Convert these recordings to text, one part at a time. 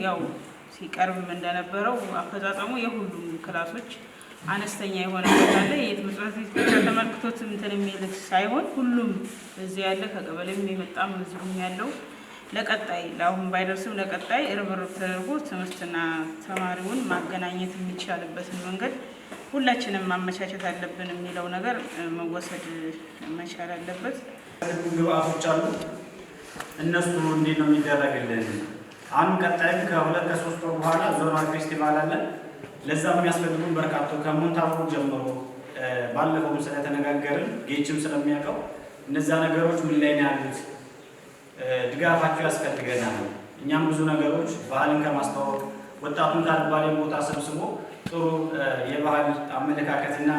ያው ሲቀርብም እንደነበረው አፈጻጸሙ የሁሉም ክላሶች አነስተኛ የሆነ አለ። የትምህርት ቤት ብቻ ተመልክቶት እንትን የሚል ሳይሆን ሁሉም እዚህ ያለ ከቀበሌም የመጣም እዚሁም ያለው ለቀጣይ ለአሁን ባይደርስም ለቀጣይ ርብርብ ተደርጎ ትምህርትና ተማሪውን ማገናኘት የሚቻልበትን መንገድ ሁላችንም ማመቻቸት አለብን የሚለው ነገር መወሰድ መቻል አለበት። ግብአቶች አሉ። እነሱ እንዴት ነው የሚደረግልን? አሁን ቀጣይም ከ2 ከ3 ወር በኋላ ዞናል ፌስቲቫል አለ። ለዛ የሚያስፈልጉን በርካታ ከሞንታሮ ጀምሮ ባለፈው ስለተነጋገርን ጌችም ስለሚያውቀው እነዛ ነገሮች ምን ላይ ነው ያሉት? ድጋፋቸው ያስፈልገናል። እኛም ብዙ ነገሮች ባህልን ከማስተዋወቅ ወጣቱን ካልባሌ ቦታ ሰብስቦ ጥሩ የባህል አመለካከትና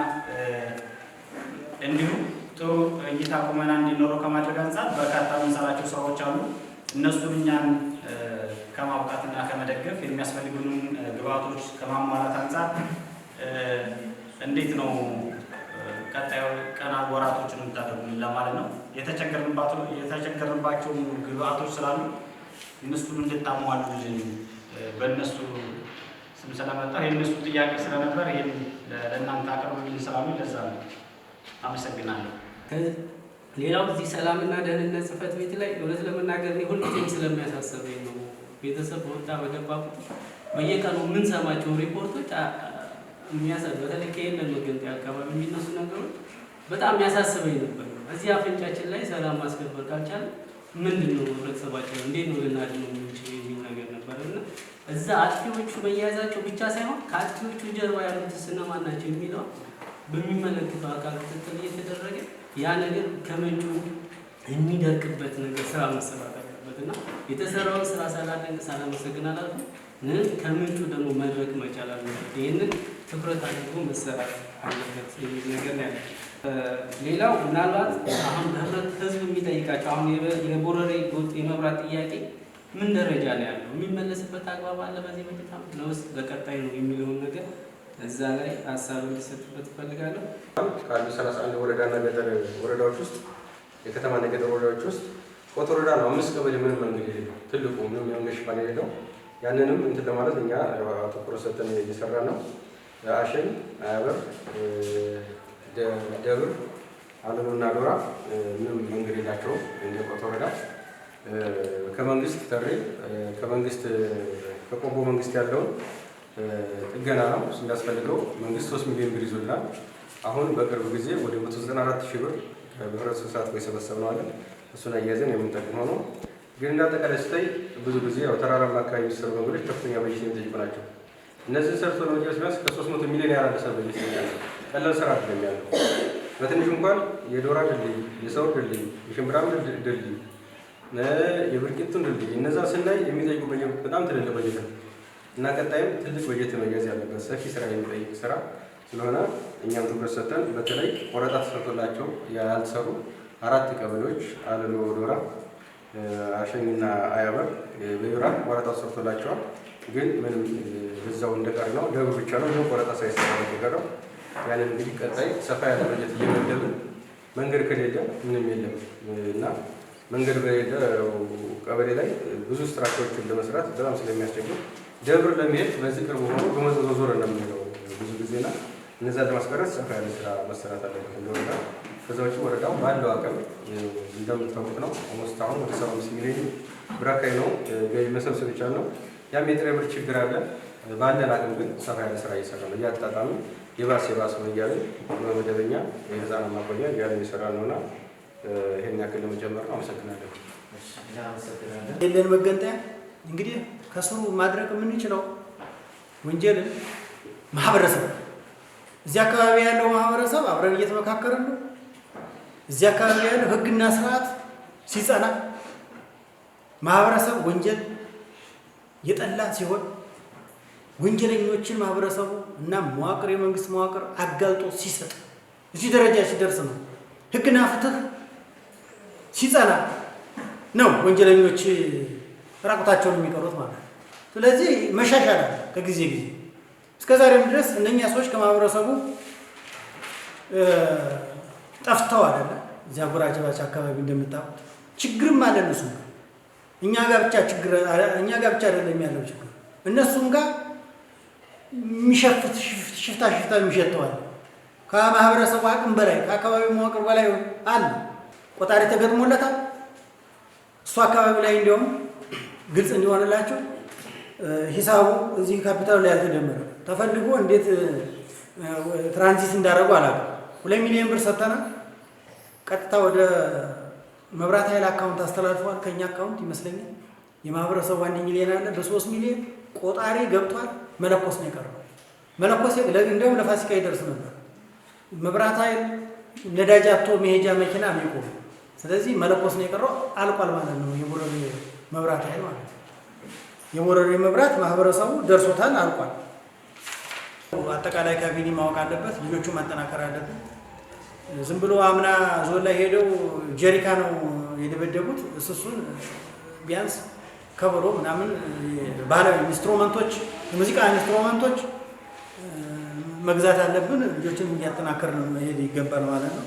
እንዲሁም ጥሩ እይታ ቁመና እንዲኖረው ከማድረግ አንጻር በርካታ የምንሰራቸው ስራዎች አሉ። እነሱን እኛን ከማብቃትና ከመደገፍ የሚያስፈልጉንን ግብአቶች ከማሟላት አንጻር እንዴት ነው ቀጣዩ ቀናት ወራቶችን እንታደርጉልን ለማለት ነው። የተቸገርንባቸው ግብአቶች ስላሉ እነሱን እንድታሟሉልን በእነሱ ስም ስለመጣ የእነሱ ጥያቄ ስለነበር ይህን ለእናንተ አቅርቡልን ስላሉ ለዛ ነው። አመሰግናለሁ። ሌላው እዚህ ሰላምና ደህንነት ጽሕፈት ቤት ላይ እውነት ለመናገር ሁልጊዜም ስለሚያሳስበኝ ነው። ቤተሰብ በወጣ በገባ በየቀኑ የምንሰማቸው ሪፖርቶች በተለይ ከየለን መገንጠያ አካባቢ የሚነሱ ነገሮች በጣም ያሳስበኝ ነበር። እዚህ አፍንጫችን ላይ ሰላም ማስከበር ካልቻለ ምንድን ነው ህብረተሰባችን እንዴት ነው ልናድነው የምንችለው የሚል ነገር ነበር እና እዛ አጥፊዎቹ መያዛቸው ብቻ ሳይሆን ከአጥፊዎቹ ጀርባ ያሉት እነማን ናቸው የሚለው በሚመለከተው አካል ክትትል እየተደረገ ያ ነገር ከምንጩ የሚደርቅበት ነገር ስራ መሰራት አለበት እና የተሰራውን ስራ ሳላመሰግን አላልኩም። ከምንጩ ደግሞ መድረቅ መቻል አለበት። ይህንን ትኩረት አድርጎ መሰራት አለበት የሚል ነገር ነው ያለ። ሌላው ምናልባት አሁን ህዝብ የሚጠይቃቸው አሁን የቦረሬ ጎጥ የመብራት ጥያቄ ምን ደረጃ ላይ ያለው የሚመለስበት አግባብ አለ በዚህ በጀት ዓመት ለውስ ለቀጣይ ነው የሚለውን ነገር እዛ ላይ ሀሳብ እንዲሰጥበት እፈልጋለሁ። ካሉ 31 ወረዳና ገጠር ወረዳዎች ውስጥ የከተማና የገጠር ወረዳዎች ውስጥ ቆጥ ወረዳ ነው 5 ቀበሌ ምንም መንገድ የሌለው ትልቁ ምንም የመንገድ ሽፋን የሌለው ያንንም እንትን ለማለት እኛ ትኩረት ሰጥተን እየሰራን ነው። አሸን፣ አያበር፣ ደብር፣ አለሉና ዶራ ምንም መንገድ የላቸውም። እንደ ቆጥ ወረዳ ከመንግስት ተሬ ከመንግስት ከቆቦ መንግስት ያለውን ጥገና ነው እንዳስፈልገው መንግስት 3 ሚሊዮን ብር ይዞልናል። አሁን በቅርብ ጊዜ ወደ 194,000 ብር በህብረተሰብ ተሳትፎ የሰበሰብነው አለ። እሱን አያይዘን የምንጠቅመው ነው። ግን እንዳጠቃላይ ስታይ ብዙ ጊዜ ያው ተራራማ አካባቢ የሚሰሩ መንገዶች ከፍተኛ በጀት የሚጠይቁ ናቸው። እነዚህን ሰርቶ ለመጨረስ ቢያንስ ከ300 ሚሊዮን ያላነሰ በጀት ይጠይቃል። ቀላል ስራ አይደለም ያለው። በትንሹ እንኳን የዶራ ድልድይ፣ የሰው ድልድይ፣ የሽምብራም ድልድይ፣ የብርቂቱን ድልድይ እነዛ ስናይ የሚጠይቁ በጀት በጣም ትልልቅ በጀት ነው እና ቀጣይም ትልቅ በጀት መያዝ ያለበት ሰፊ ስራ የሚጠይቅ ስራ ስለሆነ እኛም ትኩረት ሰጥተን በተለይ ቆረጣ ተሰርቶላቸው ያልተሰሩ 4 ቀበሌዎች አለሎ፣ ዶራ፣ አሸኝና አያበር በዩራ ቆረጣ ተሰርቶላቸዋል። ግን ምንም እዛው እንደቀር ነው። ደብር ብቻ ነው ምንም ቆረጣ ሳይሰራ የቀረው። ያንን እንግዲህ ቀጣይ ሰፋ ያለ በጀት እየመደብን መንገድ ከሌለ ምንም የለም እና መንገድ በሌለ ቀበሌ ላይ ብዙ ስትራክቸሮችን ለመስራት በጣም ስለሚያስቸግር ደብር ለመሄድ በዚህ ቅርብ ሆኖ በመዘዞ ዞር እንደምንለው ብዙ ጊዜና እነዛ ለማስቀረት ሰፋ ያለ ስራ መሰራት አለበት እንደሆነ። ከዛ ውጭ ወረዳው ባለው አቅም እንደምታውቁት ነው ኦልሞስት አሁን ወደ 75 ሚሊዮን ብር አካባቢ ነው ገቢ መሰብሰብ የቻልነው። ያም የጥሬ ብር ችግር አለ። ባለን አቅም ግን ሰፋ ያለ ስራ እየሰራ ነው። እያጣጣሙ የባስ ነው እያለን በመደበኛ የህፃናት ማቆያ እያለን እየሰራ ነውና ይሄን ያክል ለመጀመር ነው። አመሰግናለሁ። የለን መገንጠያ እንግዲህ ከስሩ ማድረግ የምንችለው ወንጀልን ማህበረሰብ እዚህ አካባቢ ያለው ማህበረሰብ አብረን እየተመካከርን ነው። እዚህ አካባቢ ያለው ህግና ስርዓት ሲጸና ማህበረሰብ ወንጀል የጠላ ሲሆን ወንጀለኞችን ማህበረሰቡ እና መዋቅር የመንግስት መዋቅር አጋልጦ ሲሰጥ እዚህ ደረጃ ሲደርስ ነው ህግና ፍትህ ሲጸና ነው ወንጀለኞች ራቁታቸውን የሚቀሩት ማለት ነው። ስለዚህ መሻሻል ከጊዜ ጊዜ እስከዛሬም ድረስ እነኛ ሰዎች ከማህበረሰቡ ጠፍተው አይደለም። እዚያ ጎራጀባች አካባቢ እንደምታውቁት ችግርም አለ። እነሱ እኛ ጋር ብቻ አይደለም ያለው ችግር፣ እነሱም ጋር የሚሸፍት ሽፍታ የሚሸተዋል። ከማህበረሰቡ አቅም በላይ ከአካባቢው መዋቅር በላይ አለ። ቆጣሪ ተገጥሞለታል። እሱ አካባቢ ላይ እንዲያውም ግልጽ እንዲሆንላቸው ሂሳቡ እዚህ ካፒታሉ ላይ ያልተደመረ ተፈልጎ እንዴት ትራንዚት እንዳደረጉ አላውቅም። 2 ሚሊዮን ብር ሰጥተናል። ቀጥታ ወደ መብራት ኃይል አካውንት አስተላልፈዋል። ከኛ አካውንት ይመስለኛል የማህበረሰቡ 1 ሚሊዮን አለ። በ3 ሚሊዮን ቆጣሪ ገብቷል። መለኮስ ነው የቀረው። መለኮስ እንደውም ለፋሲካ ይደርስ ነበር። መብራት ኃይል ነዳጅ አጥቶ መሄጃ መኪና የሚቆም ስለዚህ መለኮስ ነው የቀረው። አልቋል ማለት ነው። የቦረሬ መብራት ኃይል ማለት ነው። የቦረሬ መብራት ማህበረሰቡ ደርሶታል፣ አልቋል። አጠቃላይ ካቢኔ ማወቅ አለበት። ልጆቹ ማጠናከር አለበት። ዝም ብሎ አምና ዞን ላይ ሄደው ጀሪካ ነው የደበደቡት። እሱን ቢያንስ ከበሮ ምናምን ባህላዊ ኢንስትሩመንቶች፣ የሙዚቃ ኢንስትሩመንቶች መግዛት አለብን። ልጆችን እያጠናከር ነው መሄድ ይገባል ማለት ነው።